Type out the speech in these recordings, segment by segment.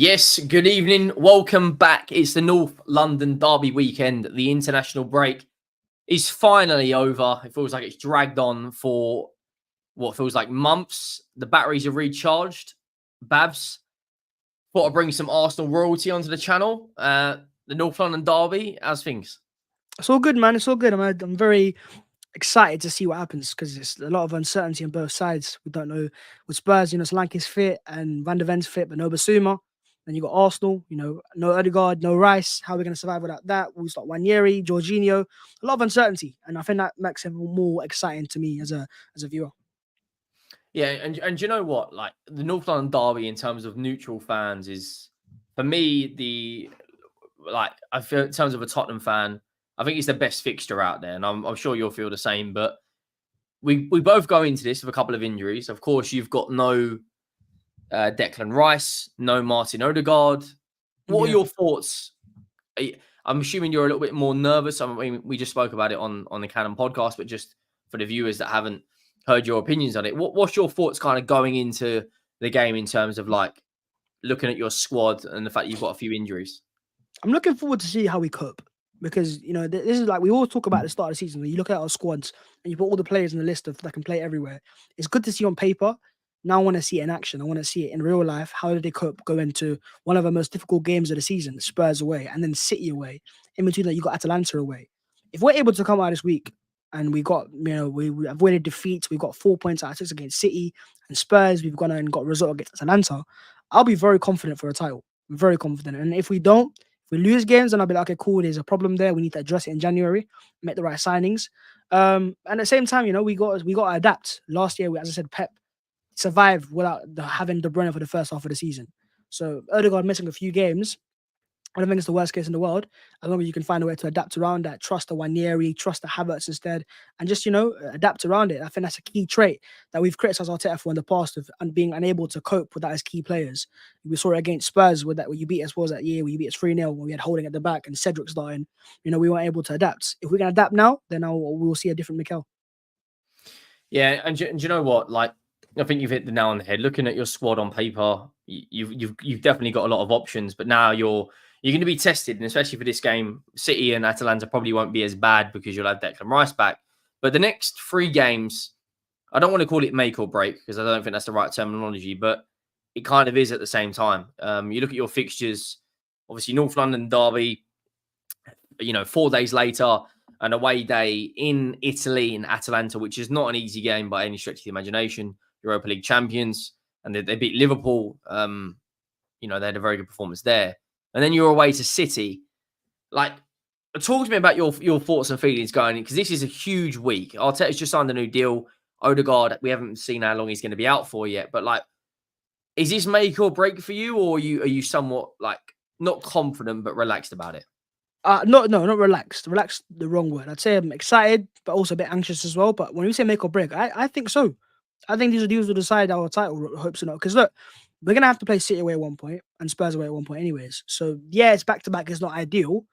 Yes, good evening. Welcome back. It's the North London Derby weekend. The international break is finally over. It feels like it's dragged on for what feels like months. The batteries are recharged. Bhavs, thought I'd bring some Arsenal royalty onto the channel. The North London Derby, how's things? It's all good, man. It's all good. I'm very excited to see what happens because there's a lot of uncertainty on both sides. We don't know with Spurs, Solanke's fit and Van der Ven's fit, but no Basuma. Then you got Arsenal, no Odegaard, no Rice. How are we going to survive without that? We'll start Wanyeri, Jorginho. A lot of uncertainty, and I think that makes it more exciting to me as a viewer. Yeah, and you know what? Like the North London Derby, in terms of neutral fans, is for me I feel in terms of a Tottenham fan, I think it's the best fixture out there, and I'm sure you'll feel the same. But we both go into this with a couple of injuries. Of course, you've got no Declan Rice, no Martin Odegaard. What are Yeah. your thoughts? I'm assuming you're a little bit more nervous. I mean, we just spoke about it on the Canon podcast, but just for the viewers that haven't heard your opinions on it, what's your thoughts kind of going into the game in terms of like looking at your squad and the fact you've got a few injuries? I'm looking forward to see how we cope because this is like we always talk about at the start of the season. When you look at our squads and you put all the players in the list of that can play everywhere, it's good to see on paper. Now I want to see it in action. I want to see it in real life. How did they cope going to one of the most difficult games of the season, Spurs away, and then City away? In between that, you got Atalanta away. If we're able to come out this week and we got, we avoided defeats, we've got 4 points out of 6 against City and Spurs, we've gone and got a result against Atalanta, I'll be very confident for a title. Very confident. And if we don't, if we lose games, then I'll be like, okay, cool, there's a problem there. We need to address it in January, make the right signings. And at the same time, we got to adapt. Last year, as I said, Pep survived without having De Bruyne for the first half of the season. So Odegaard missing a few games, I don't think it's the worst case in the world. As long as you can find a way to adapt around that, trust the Wanyeri, trust the Havertz instead, and just adapt around it. I think that's a key trait that we've criticized Arteta for in the past of being unable to cope with that as key players. We saw it against Spurs with that, where you beat us that year, where you beat us 3-0 when we had Holding at the back and Cedric starting. We weren't able to adapt. If we can adapt now, then we'll see a different Mikel. Yeah, and do you know what? Like, I think you've hit the nail on the head. Looking at your squad on paper, you've definitely got a lot of options, but now you're going to be tested, and especially for this game, City and Atalanta probably won't be as bad because you'll have Declan Rice back. But the next 3 games, I don't want to call it make or break because I don't think that's the right terminology, but it kind of is at the same time. You look at your fixtures, obviously North London Derby, 4 days later, an away day in Italy in Atalanta, which is not an easy game by any stretch of the imagination. Europa League champions, and they beat Liverpool. They had a very good performance there. And then you're away to City. Like, talk to me about your thoughts and feelings going in, because this is a huge week. Arteta's just signed a new deal. Odegaard, we haven't seen how long he's going to be out for yet. But like, is this make or break for you, or are you somewhat like not confident but relaxed about it? Not relaxed. Relaxed, the wrong word. I'd say I'm excited, but also a bit anxious as well. But when we say make or break, I think so. I think these deals will decide our title hopes or not. Because look, we're gonna have to play City away at one point and Spurs away at one point, anyways. So yeah, it's back to back. It's not ideal,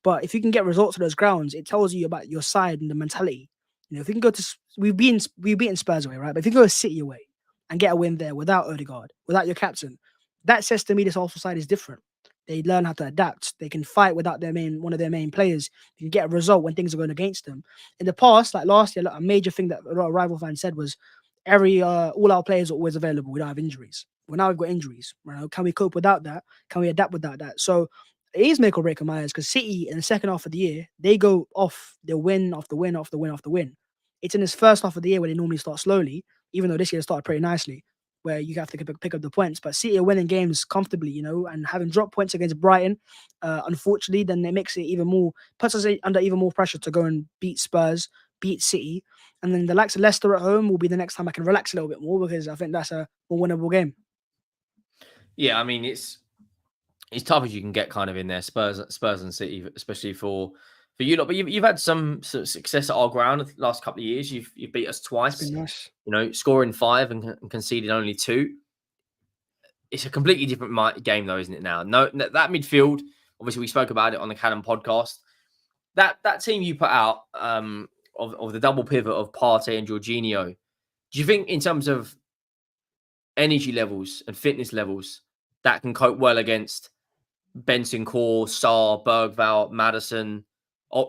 but if you can get results on those grounds, it tells you about your side and the mentality. If you can go to we've beaten Spurs away, right? But if you go to City away and get a win there without Odegaard, without your captain, that says to me this Arsenal side is different. They learn how to adapt. They can fight without one of their main players. They can get a result when things are going against them. In the past, like last year, a major thing that a lot of rival fans said was all our players are always available. We don't have injuries. Well, now we've got injuries. Right? Can we cope without that? Can we adapt without that? So it is make or break in my eyes because City in the second half of the year, they go off. They'll win after win after win after win. It's in this first half of the year where they normally start slowly, even though this year started pretty nicely, where you have to pick up the points. But City are winning games comfortably, and having dropped points against Brighton, unfortunately, then it makes it puts us under even more pressure to go and beat Spurs, beat City. And then the likes of Leicester at home will be the next time I can relax a little bit more because I think that's a more winnable game. Yeah, I mean it's tough as you can get kind of in there, Spurs and City, especially for you lot. But you've had some sort of success at our ground the last couple of years. You've beat us It's twice. been nice. Scoring 5 and conceding only 2. It's a completely different game, though, isn't it? Now, no, that midfield. Obviously, we spoke about it on the Canon podcast. That team you put out of the double pivot of Partey and Jorginho. Do you think, in terms of energy levels and fitness levels, that can cope well against Benson Core, Sarr, Bergvall, Madison.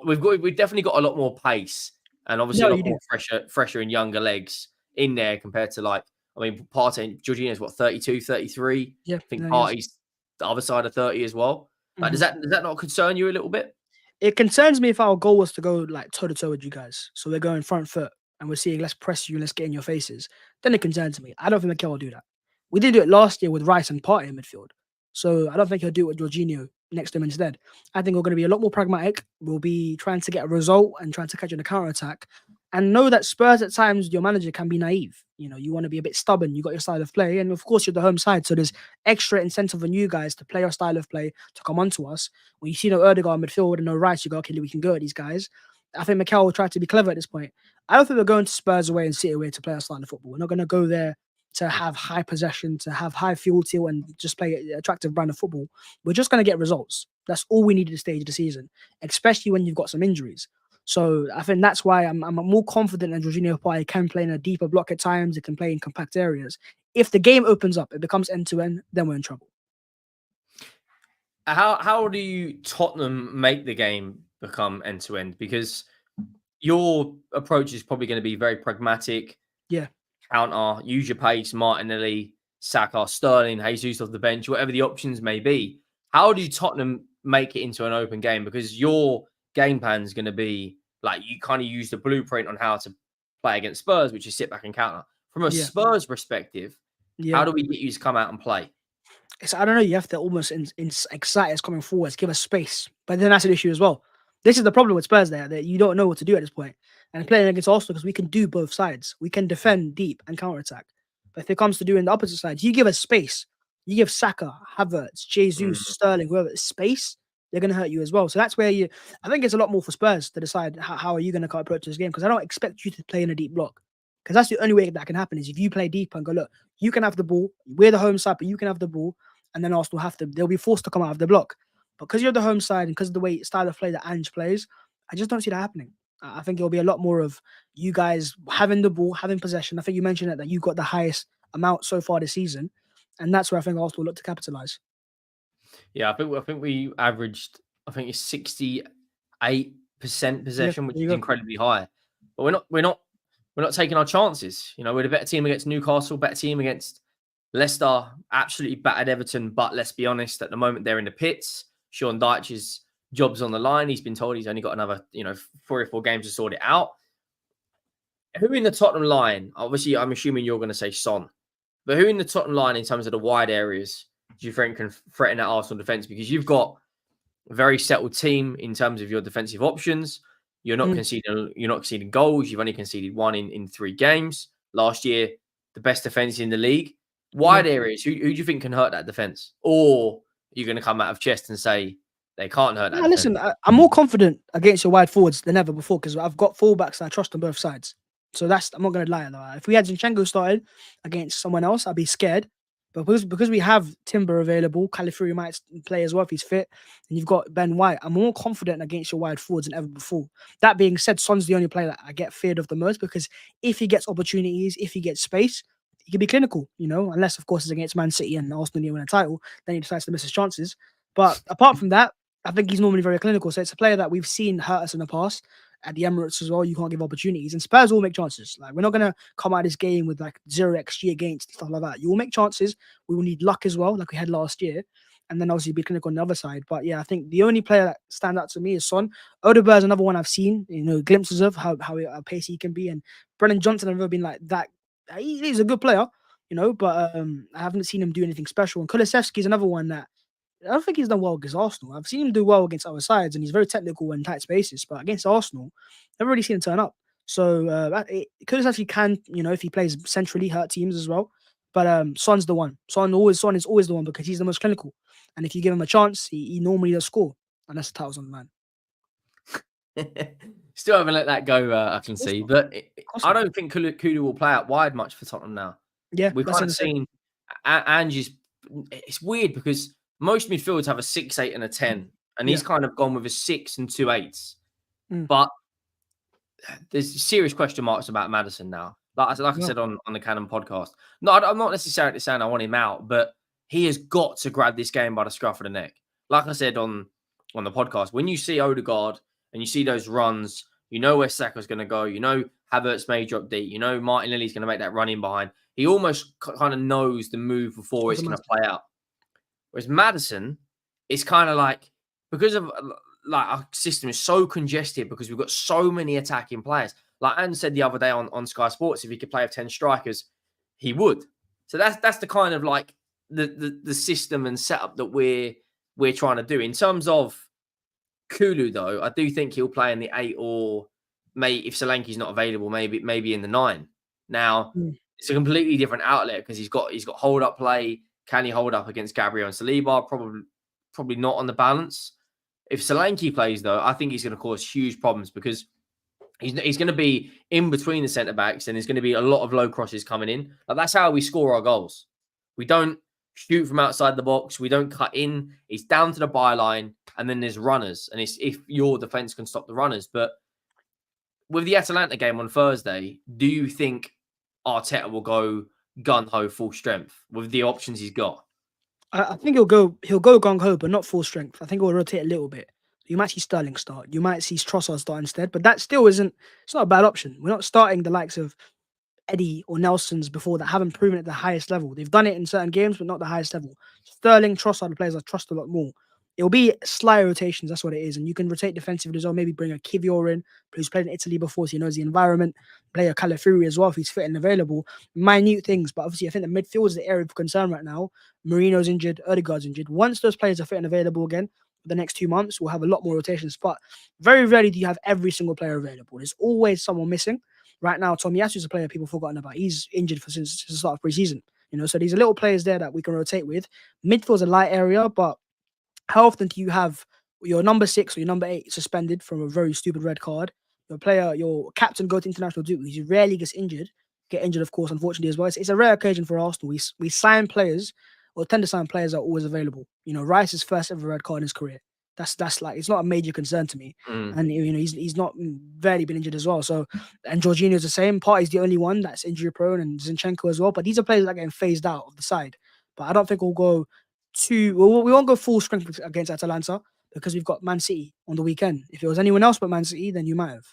We've definitely got a lot more pace and obviously No, a lot you do. more fresher and younger legs in there compared to Partey, Jorginho's what 32, 33. Yeah, I think no, he is. Partey's the other side of 30 as well. Like, Mhm. does that not concern you a little bit? It concerns me if our goal was to go like toe to toe with you guys. So we're going front foot and we're seeing let's press you and let's get in your faces. Then it concerns me. I don't think Mikel will do that. We did do it last year with Rice and Partey in midfield. So I don't think he'll do it with Jorginho next to him instead. I think we're going to be a lot more pragmatic. We'll be trying to get a result and trying to catch on the counter attack. And know that Spurs at times, your manager can be naive. You know, you want to be a bit stubborn. You got your style of play. And of course, you're the home side. So there's extra incentive on you guys to play your style of play, to come onto us. When you see no Erdegaard midfield and no Rice, you go, okay, we can go at these guys. I think Mikel will try to be clever at this point. I don't think we're going to Spurs away and City away to play our style of football. We're not going to go there to have high possession, to have high fuel till and just play an attractive brand of football. We're just going to get results. That's all we need at this stage of the season, especially when you've got some injuries. So I think that's why I'm more confident that Jorginho Partey can play in a deeper block at times. It can play in compact areas. If the game opens up, it becomes end to end, then we're in trouble. How do you Tottenham make the game become end to end? Because your approach is probably going to be very pragmatic. Yeah. Counter, use your pace, Martinelli, Saka, Sterling, Jesus off the bench, whatever the options may be. How do you Tottenham make it into an open game? Because your game plan is going to be like you kind of use the blueprint on how to play against Spurs, which is sit back and counter. From a Yeah. Spurs perspective, Yeah. how do we get you to come out and play? I don't know. You have to almost excite us coming forwards, give us space. But then that's an issue as well. This is the problem with Spurs there, that you don't know what to do at this point. And playing against Arsenal, because we can do both sides. We can defend deep and counter attack. But if it comes to doing the opposite side, you give us space. You give Saka, Havertz, Jesus, Sterling, whoever space, they're going to hurt you as well. So that's where I think it's a lot more for Spurs to decide how are you going to approach this game. Because I don't expect you to play in a deep block. Because that's the only way that can happen is if you play deep and go, look, you can have the ball. We're the home side, but you can have the ball. And then Arsenal they'll be forced to come out of the block. But because you're the home side and because of the style of play that Ange plays, I just don't see that happening. I think it'll be a lot more of you guys having the ball, having possession. I think you mentioned that you've got the highest amount so far this season. And that's where I think Arsenal look to capitalize. Yeah, I think we averaged, I think it's 68% possession, which is incredibly high. But we're not taking our chances. You know, we're the better team against Newcastle, better team against Leicester, absolutely battered Everton. But let's be honest, at the moment they're in the pits. Sean Dyche's job's on the line. He's been told he's only got another, 3 or 4 games to sort it out. Who in the Tottenham line? Obviously, I'm assuming you're going to say Son. But who in the Tottenham line in terms of the wide areas do you think can threaten that Arsenal defence? Because you've got a very settled team in terms of your defensive options. You're not conceding goals. You've only conceded 1 in 3 games. Last year, the best defence in the league. Wide areas, who do you think can hurt that defence? Or are you going to come out of chest and say they can't hurt that defence? Listen, I'm more confident against your wide forwards than ever before because I've got fullbacks that I trust on both sides. So I'm not going to lie. Though. If we had Zinchenko started against someone else, I'd be scared. But because we have Timber available, Calafiori might play as well if he's fit, and you've got Ben White, I'm more confident against your wide forwards than ever before. That being said, Son's the only player that I get feared of the most because if he gets opportunities, if he gets space, he can be clinical, unless, of course, it's against Man City and Arsenal win a title, then he decides to miss his chances. But apart from that, I think he's normally very clinical. So it's a player that we've seen hurt us in the past at the Emirates as well. You can't give opportunities. And Spurs will make chances. Like, we're not going to come out of this game with like 0 XG against, stuff like that. You will make chances. We will need luck as well, like we had last year. And then obviously be clinical on the other side. But yeah, I think the only player that stands out to me is Son. Odegaard is another one I've seen, glimpses of how pacey he can be. And Brennan Johnson, I've never been like that. He's a good player, but I haven't seen him do anything special. And Kulusevski is another one that I don't think he's done well against Arsenal. I've seen him do well against other sides, and he's very technical in tight spaces. But against Arsenal, I've really seen him turn up. So Kulusevski can, if he plays centrally, hurt teams as well. But Son's the one. Son is always the one because he's the most clinical. And if you give him a chance, he normally does score. And that's the title's on the line. Still haven't let that go, I can see. But I don't think Kudu will play out wide much for Tottenham now. Yeah, we've kind of seen Ange's. It's weird because most midfielders have a 6, 8, and a 10, and he's kind of gone with a 6 and 2 8s. But there's serious question marks about Madison now. Like I said on the Cannon podcast. No, I'm not necessarily saying I want him out, but he has got to grab this game by the scruff of the neck. Like I said on the podcast, when you see Odegaard and you see those runs, you know where Saka's going to go. You know Havertz may drop deep. You know Martinelli's going to make that run in behind. He almost kind of knows the move before it's going to play out. Whereas Maddison, it's kind of like, because of like our system is so congested because we've got so many attacking players. Like Anne said the other day on Sky Sports, if he could play with 10 strikers, he would. So that's the kind of like the system and setup that we're trying to do. In terms of Kulu, though, I do think he'll play in the 8, or if Solanke's not available, maybe in the 9. Now, it's a completely different outlet because he's got hold up play. Can he hold up against Gabriel and Saliba? Probably not on the balance. If Solanke plays, though, I think he's going to cause huge problems because he's going to be in between the centre backs, and there's going to be a lot of low crosses coming in. Like, that's how we score our goals. We don't shoot from outside the box. We don't cut in. It's down to the byline, and then there's runners. And it's if your defence can stop the runners. But with the Atalanta game on Thursday, do you think Arteta will go gung-ho full strength with the options he's got? I think he'll go gung-ho, but not full strength. I think he'll rotate a little bit. You might see Sterling start. You might see Trossard start instead, but that still isn't. It's not a bad option. We're not starting the likes of Eddie or Nelson's before that haven't proven at the highest level. They've done it in certain games, but not the highest level. Sterling, Trossard, the players I trust a lot more. It'll be sly rotations. That's what it is, and you can rotate defensively as well. Maybe bring a Kivior in, who's played in Italy before, so he knows the environment. Play a Calafiori as well if he's fit and available. Minute things, but obviously I think the midfield is the area of concern right now. Marino's injured, Odegaard's injured. Once those players are fit and available again, for the next 2 months, we'll have a lot more rotations. But very rarely do you have every single player available. There's always someone missing. Right now, Tomiyasu is a player people forgotten about. He's injured since the start of preseason. So these are little players there that we can rotate with. Midfield's a light area, but how often do you have your number 6 or your number 8 suspended from a very stupid red card? Your captain go to international duty. He rarely gets injured. Get injured, of course, unfortunately as well. It's a rare occasion for Arsenal. We sign players, or tend to sign players that are always available. Rice's first ever red card in his career. That's like, it's not a major concern to me. And he's not barely been injured as well. So, and Jorginho's the same. Partey's the only one that's injury prone, and Zinchenko as well. But these are players that are getting phased out of the side. But I don't think we won't go full strength against Atalanta because we've got Man City on the weekend. If it was anyone else but Man City, then you might have.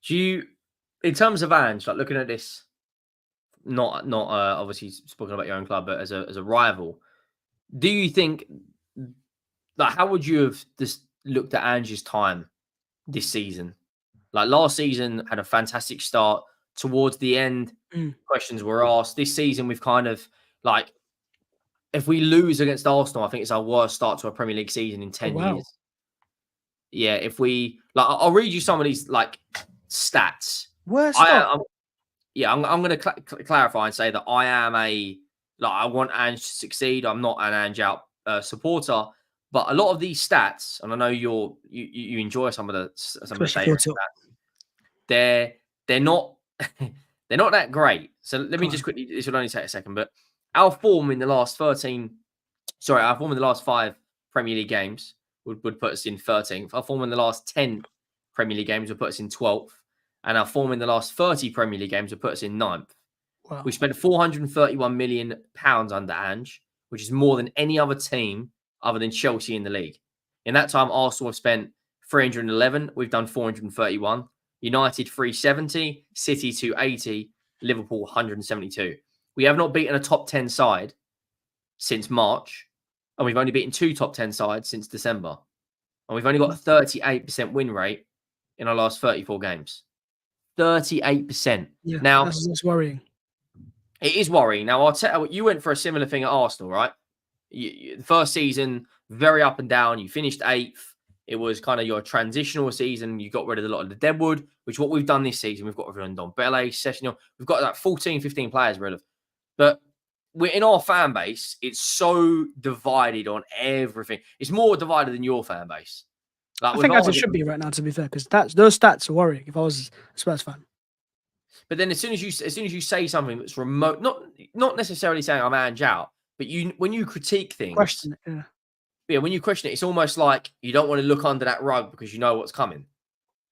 Do you, in terms of Ange, like looking at this, not obviously speaking about your own club, but as a rival, do you think, like, how would you have just looked at Ange's time this season? Like, last season had a fantastic start. Towards the end, questions were asked. This season, we've kind of like, if we lose against Arsenal, I think it's our worst start to a Premier League season in 10 years. Yeah, if we I'll read you some of these like stats. Worst start. I'm going to clarify and say that I want Ange to succeed. I'm not an Ange out supporter, but a lot of these stats, and I know you enjoy some of the stats, they're not they're not that great. So let me just quickly. This will only take a second, but our form in the last 5 Premier League games would put us in 13th. Our form in the last 10 Premier League games would put us in 12th. And our form in the last 30 Premier League games would put us in 9th. Wow. We spent £431 million under Ange, which is more than any other team other than Chelsea in the league. In that time, Arsenal have spent 311. We've done 431. United 370. City 280. Liverpool 172. We have not beaten a top 10 side since March. And we've only beaten 2 top 10 sides since December. And we've only got a 38% win rate in our last 34 games. 38%. Yeah, now, that's worrying. It is worrying. Now, Arteta, you went for a similar thing at Arsenal, right? The first season, very up and down. You finished 8th. It was kind of your transitional season. You got rid of a lot of the deadwood, which what we've done this season. We've got rid of Ndombele, Sessegnon. We've got like 14, 15 players rid of. But we're in our fan base, it's so divided on everything. It's more divided than your fan base. Like, I think as it should be right now, to be fair, because those stats are worrying. If I was a Spurs fan, but then as soon as you say something that's remote, not necessarily saying I'm Ange out, but when you critique things, question it, yeah, when you question it, it's almost like you don't want to look under that rug because you know what's coming.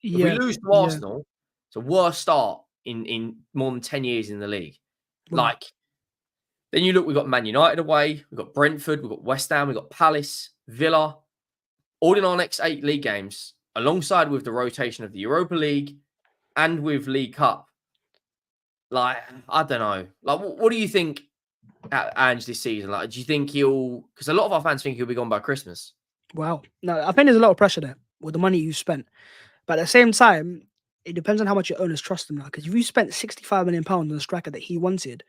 Yeah, if we lose to Arsenal, it's a worst start in more than 10 years in the league. Well, like, Then you look, we've got Man United away, we've got Brentford, we've got West Ham, we've got Palace, Villa, all in our next 8 league games, alongside with the rotation of the Europa League and with League Cup. Like, I don't know. Like, what do you think at Ange this season? Like, do you think he'll? Because a lot of our fans think he'll be gone by Christmas. Wow. No, I think there's a lot of pressure there with the money you spent. But at the same time, it depends on how much your owners trust him now. Because if you spent £65 million on a striker that he wanted,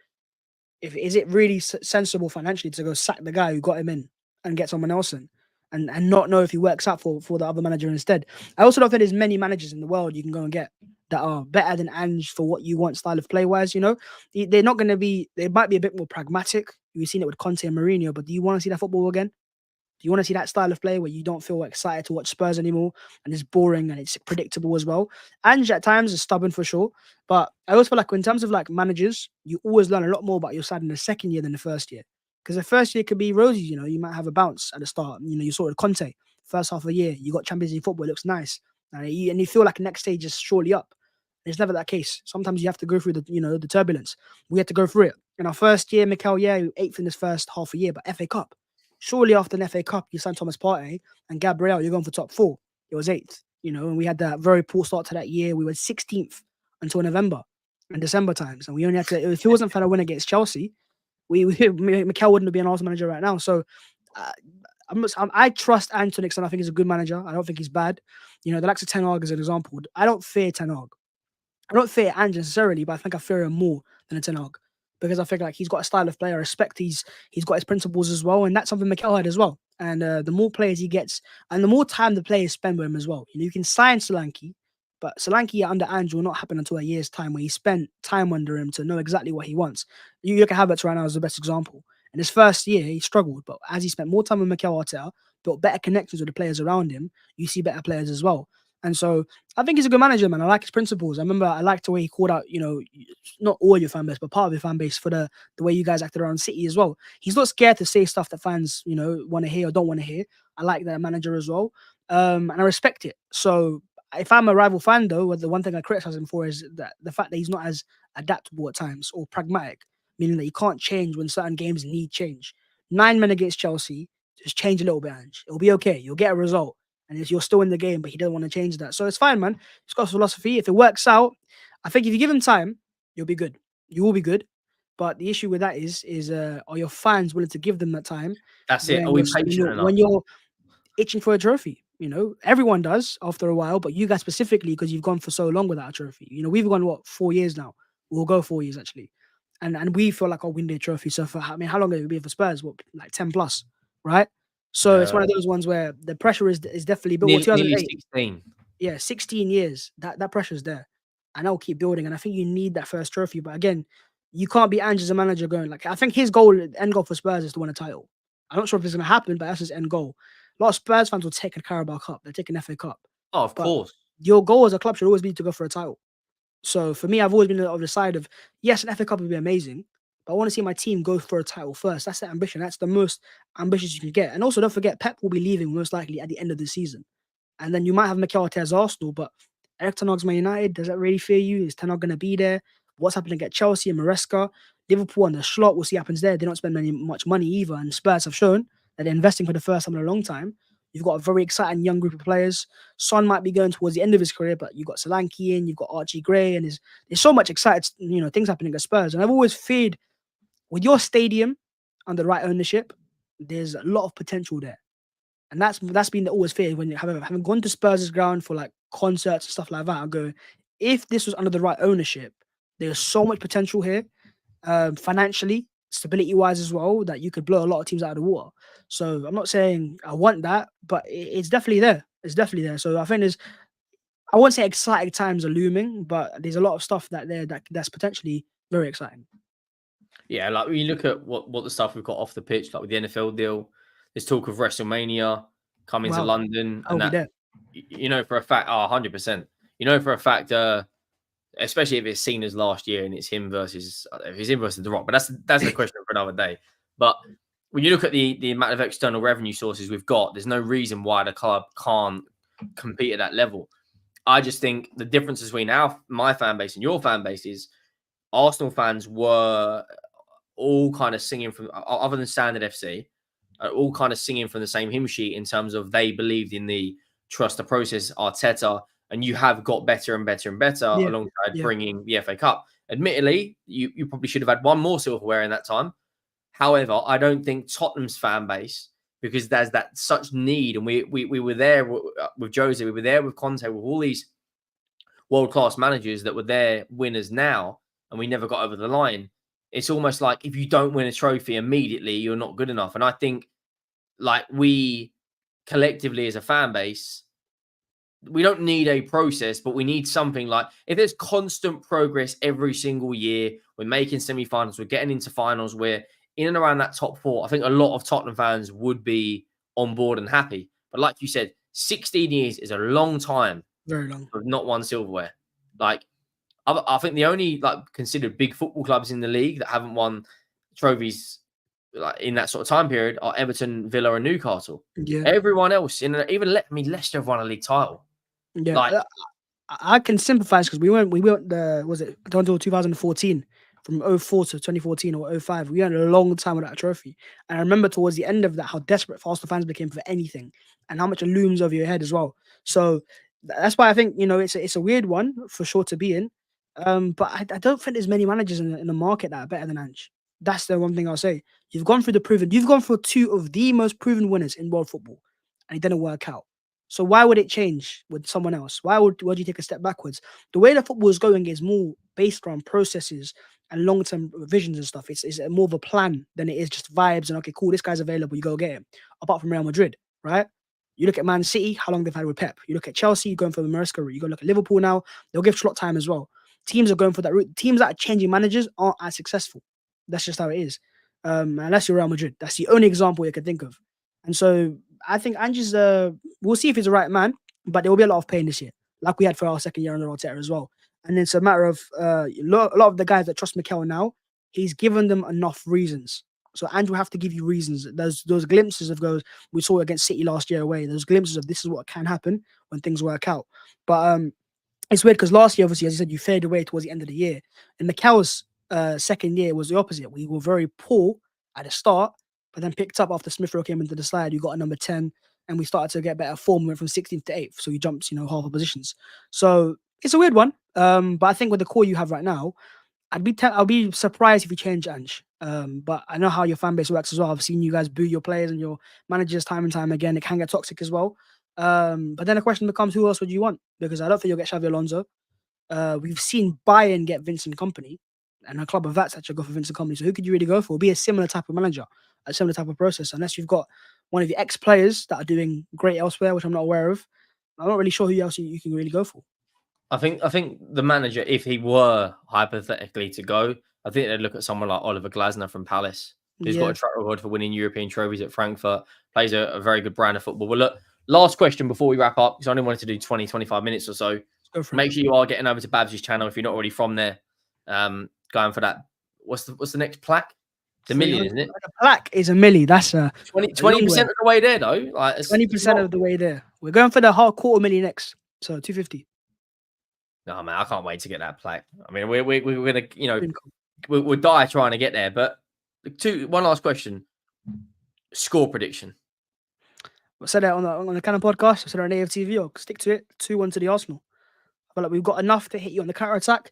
is it really sensible financially to go sack the guy who got him in and get someone else in, and not know if he works out for the other manager instead? I also don't think there's many managers in the world you can go and get that are better than Ange for what you want style of play wise. They're not going to be. They might be a bit more pragmatic. We've seen it with Conte and Mourinho, but do you want to see that football again? Do you want to see that style of play where you don't feel excited to watch Spurs anymore and it's boring and it's predictable as well? Ange at times is stubborn for sure, but I always feel like in terms of like managers, you always learn a lot more about your side in the second year than the first year. Because the first year could be rosy, you might have a bounce at the start. You saw it with Conte, first half of the year, you got Champions League football, it looks nice. And you feel like the next stage is surely up. It's never that case. Sometimes you have to go through the turbulence. We had to go through it. In our first year, Mikel, yeah, 8th in this first half a year, but FA Cup. Surely after an FA Cup, you signed Thomas Partey and Gabriel, you're going for top 4. It was 8th, and we had that very poor start to that year. We were 16th until November and December times. And we only had to, if he wasn't for a win against Chelsea, Mikel wouldn't have been an Arsenal manager right now. So I trust Ange Nixon. I think he's a good manager. I don't think he's bad. The likes of Ten Hag as an example. I don't fear Ten Hag. I don't fear Ange necessarily, but I think I fear him more than a Ten Hag. Because I think like he's got a style of play. I respect he's got his principles as well, and that's something Mikel had as well. And the more players he gets, and the more time the players spend with him as well. You can sign Solanke, but Solanke under Ange will not happen until a year's time, where he spent time under him to know exactly what he wants. You look at Havertz right now as the best example. In his first year, he struggled, but as he spent more time with Mikel Arteta, built better connections with the players around him, you see better players as well. And so I think he's a good manager, man. I like his principles. I remember I liked the way he called out, not all your fan base, but part of your fan base for the way you guys acted around City as well. He's not scared to say stuff that fans, want to hear or don't want to hear. I like that manager as well. And I respect it. So if I'm a rival fan, though, the one thing I criticize him for is that the fact that he's not as adaptable at times or pragmatic, meaning that you can't change when certain games need change. 9 men against Chelsea, just change a little bit, Ange. It'll be okay. You'll get a result. And you're still in the game, but he doesn't want to change that. So it's fine, man. He's got a philosophy. If it works out, I think if you give him time, you'll be good. You will be good. But the issue with that is are your fans willing to give them that time? That's it. Are we patient enough? When you're itching for a trophy, everyone does after a while, but you guys specifically because you've gone for so long without a trophy. We've gone 4 years now. We'll go 4 years actually, and we feel like we need a trophy. So how long will it be for Spurs? Like 10 plus, right? So it's one of those ones where the pressure is definitely built. Nearly 16. Yeah, 16 years. That pressure is there, and I'll keep building. And I think you need that first trophy. But again, you can't be Ange as a manager going like. I think his end goal for Spurs is to win a title. I'm not sure if it's going to happen, but that's his end goal. A lot of Spurs fans will take a Carabao Cup. They're taking FA Cup. Oh, of course. Your goal as a club should always be to go for a title. So for me, I've always been on the side of yes, an FA Cup would be amazing. But I want to see my team go for a title first. That's the ambition. That's the most ambitious you can get. And also, don't forget, Pep will be leaving most likely at the end of the season. And then you might have Mikel Arteta's Arsenal, but Eric Ten Hag's Man United. Does that really fear you? Is Ten Hag going to be there? What's happening at Chelsea and Maresca? Liverpool and the slot, we'll see what happens there. They don't spend much money either. And Spurs have shown that they're investing for the first time in a long time. You've got a very exciting young group of players. Son might be going towards the end of his career, but you've got Solanke in, you've got Archie Gray, and there's so much excited, things happening at Spurs. And I've always feared with your stadium under the right ownership, there's a lot of potential there. And that's been the always fear when having gone to Spurs' ground for like concerts and stuff like that. I go, if this was under the right ownership, there's so much potential here, financially, stability-wise as well, that you could blow a lot of teams out of the water. So I'm not saying I want that, but it's definitely there. It's definitely there. So I think I won't say exciting times are looming, but there's a lot of stuff that's potentially very exciting. Yeah, like when you look at what the stuff we've got off the pitch, like with the NFL deal, there's talk of WrestleMania coming to London, and that for a fact, 100%. For a fact, especially if it's seen as last year and it's him versus The Rock, but that's a question for another day. But when you look at the amount of external revenue sources we've got, there's no reason why the club can't compete at that level. I just think the difference between my fan base and your fan base is Arsenal fans were all kind of singing from, other than Standard FC, are all kind of singing from the same hymn sheet in terms of they believed in the trust the process, Arteta, and you have got better and better and better Yeah, alongside yeah, bringing the FA Cup. Admittedly, you probably should have had one more silverware in that time. However, I don't think Tottenham's fan base, because there's that such need, and we were there with Jose, we were there with Conte, with all these world class managers that were there winners now, and we never got over the line. It's almost like if you don't win a trophy immediately, you're not good enough. And I think, like, we collectively as a fan base, we don't need a process, but we need something like, if there's constant progress every single year, we're making semi-finals, we're getting into finals, we're in and around that top four, I think a lot of Tottenham fans would be on board and happy. But like you said, 16 years is a long time very long. of not won silverware. Like, I think the only like considered big football clubs in the league that haven't won trophies like in that sort of time period are Everton, Villa, and Newcastle. Yeah, Everyone else, even Leicester have won a league title. yeah. Like, I can sympathize because we went the was it until 2014, from '04 to 2014 or '05. We went a long time with that trophy, and I remember towards the end of that how desperate Arsenal fans became for anything, and how much it looms over your head as well. So that's why I think it's a weird one for sure to be in. But I don't think there's many managers in the market that are better than Ange. That's the one thing I'll say. You've gone for two of the most proven winners in world football, and it didn't work out. So why would it change with someone else? Why would you take a step backwards? The way that football is going is more based around processes and long-term visions and stuff. It's more of a plan than it is just vibes and okay, cool, this guy's available, you go get him. Apart from Real Madrid, right? You look at Man City, how long they've had with Pep. You look at Chelsea, going for the Maresca route. You go look at Liverpool now, they'll give slot time as well. Teams are going for that route. Teams that are changing managers aren't as successful. That's just how it is. Unless you're Real Madrid. That's the only example you can think of. And so I think Ange's we'll see if he's the right man, but there will be a lot of pain this year, like we had for our second year on the Arteta as well. And it's a matter of a lot of the guys that trust Mikel now, he's given them enough reasons. So Ange will have to give you reasons. Those glimpses of goes we saw against City last year away. Those glimpses of this is what can happen when things work out. But it's weird because last year, obviously, as you said, you faded away towards the end of the year. And Mikel's second year was the opposite. We were very poor at the start, but then picked up after Smith Rowe came into the side. You got a number 10, and we started to get better form. We went from 16th to 8th, so you jumped, half of positions. So it's a weird one. But I think with the core you have right now, I'll be surprised if you change Ange. But I know how your fan base works as well. I've seen you guys boo your players and your managers time and time again. It can get toxic as well. But then the question becomes, who else would you want? Because I don't think you'll get Xavi Alonso. We've seen Bayern get Vincent Company, and a club of vets actually go for Vincent Company. So who could you really go for? It'll be a similar type of manager, a similar type of process. Unless you've got one of your ex-players that are doing great elsewhere, which I'm not aware of. I'm not really sure who else you can really go for. I think the manager, if he were hypothetically to go, I think they'd look at someone like Oliver Glasner from Palace, who's got Yeah, a track record for winning European trophies at Frankfurt, plays a very good brand of football. Well, look, last question before we wrap up, because I only wanted to do 20, 25 minutes or so. let's go for it. Make sure you are getting over to Bhavvs' channel if you're not already from there. Going for that. What's the next plaque? It's a million, isn't it? The plaque is a milli. That's 20% of the way there, though. Like, it's 20% of the way there. We're going for the whole quarter million next. So 250. No, man, I can't wait to get that plaque. I mean, we're gonna, we'll die trying to get there. But one last question: score prediction. I said that on the Canon podcast. I said it on AFTV. I'll stick to it. 2-1 to the Arsenal. I feel like we've got enough to hit you on the counter attack,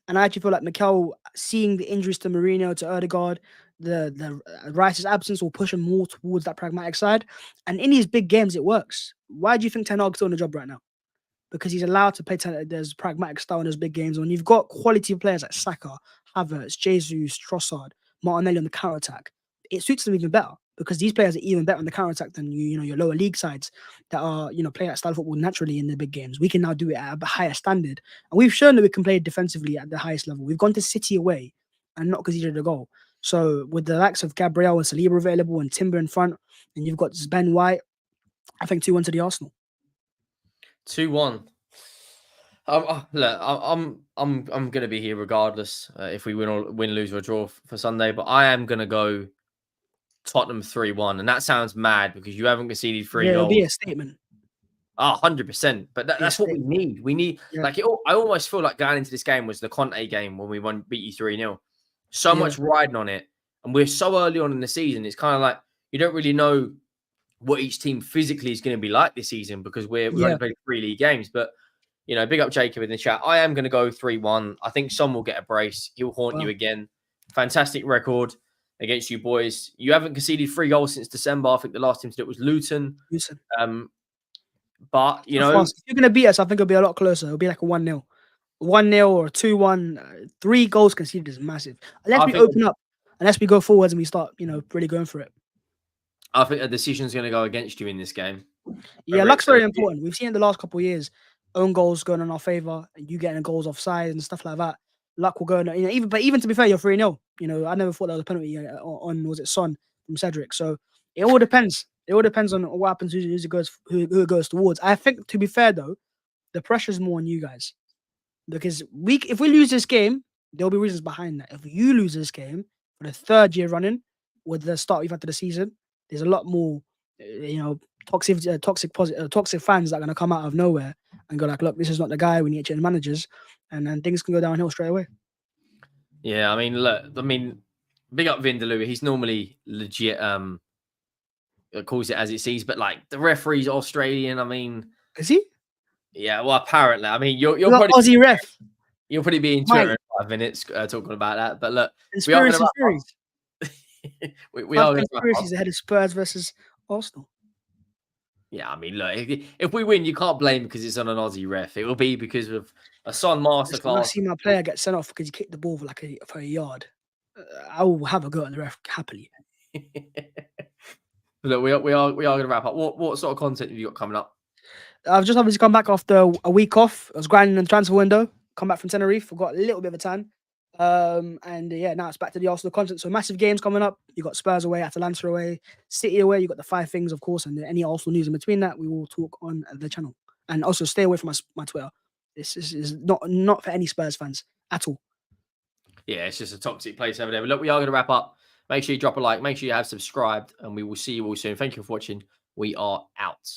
and I actually feel like Mikel, seeing the injuries to Mourinho, to Odegaard, the Rice's absence will push him more towards that pragmatic side. And in these big games, it works. Why do you think Ten Hag's still on the job right now? Because he's allowed to play there's pragmatic style in those big games. When you've got quality players like Saka, Havertz, Jesus, Trossard, Martinelli on the counter attack, it suits them even better because these players are even better on the counter attack than your lower league sides that are play that style of football naturally in the big games. We can now do it at a higher standard, and we've shown that we can play defensively at the highest level. We've gone to City away, and not because he did a goal. So with the likes of Gabriel and Saliba available and Timber in front, and you've got Ben White, I think 2-1 to the Arsenal. 2-1. Look, I'm gonna be here regardless if we win, lose, or draw for Sunday. But I am gonna go Tottenham 3-1, and that sounds mad because you haven't conceded 3 Yeah, it'll goals. be a statement. 100%. But that's what we need. We need I almost feel like going into this game was the Conte game when we beat you 3-0. So much riding on it, and we're so early on in the season. It's kind of like you don't really know what each team physically is going to be like this season because we've only Yeah, played 3 league games. But big up Jacob in the chat. I am going to go 3-1. I think Son will get a brace. He'll haunt you well, again. Fantastic record against you boys. You haven't conceded 3 goals since December. I think the last team to do it was Luton. listen. But For us, if you're gonna beat us, I think it'll be a lot closer. It'll be like a 1-0. 1-0 or 2-1. 3 goals conceded is massive. Unless I we think open up, unless we go forwards and we start, really going for it. I think a decision's going to go against you in this game. Yeah, luck's very important. We've seen it the last couple of years. Own goals going in our favor, and you getting goals offside and stuff like that. Luck will go in. Even to be fair, you're 3-0. I never thought that was a penalty on was it Son from Cedric. So it all depends. It all depends on what happens, who it goes towards. I think, to be fair though, the pressure's more on you guys because if we lose this game, there'll be reasons behind that. If you lose this game for the 3rd year running with the start we've had to the season, there's a lot more, toxic fans that are going to come out of nowhere and go like, look, this is not the guy. We need to change managers, and then things can go downhill straight away. Yeah, big up Vindaloo. He's normally legit. Calls it as it sees, but like the referee's Australian. Is he? Yeah, well, apparently. You're Look, probably Aussie ref. You'll probably be in Twitter in 5 minutes talking about that. But look, Conspiracy theories. we are going to conspiracies ahead of Spurs versus Arsenal. Yeah, look, if we win, you can't blame because it's on an Aussie ref. It will be because of a Son masterclass. When I see my player get sent off because he kicked the ball for a yard, I will have a go at the ref happily. Look, we are going to wrap up. What sort of content have you got coming up? I've just obviously come back after a week off. I was grinding in the transfer window. Come back from Tenerife. I've got a little bit of a tan. Now it's back to the Arsenal content. So massive games coming up. You got Spurs away, Atalanta away, City away. You got the 5 things, of course, and any Arsenal news in between that. We will talk on the channel. And also stay away from my Twitter. This is not for any Spurs fans at all. Yeah, it's just a toxic place over there. But look, we are going to wrap up. Make sure you drop a like. Make sure you have subscribed, and we will see you all soon. Thank you for watching. We are out.